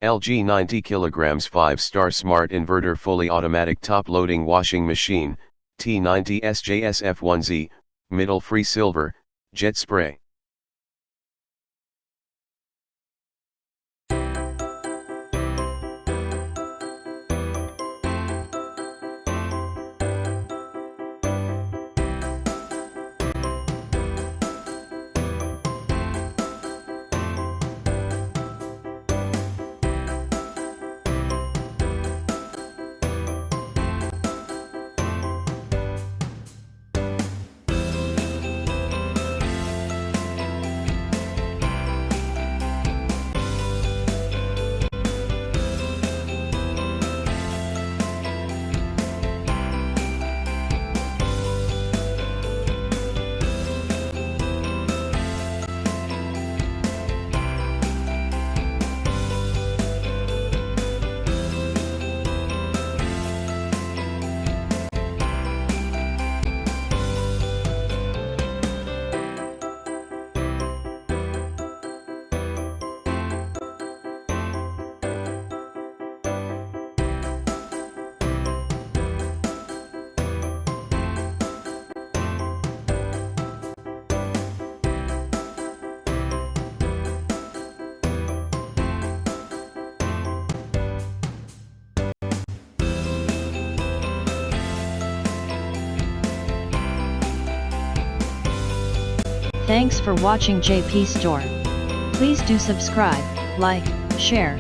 LG 90 kg 5-star smart inverter fully automatic top-loading washing machine, T90SJSF1Z, middle free silver, jet spray. Thanks for watching JP Store. Please do subscribe, like, share,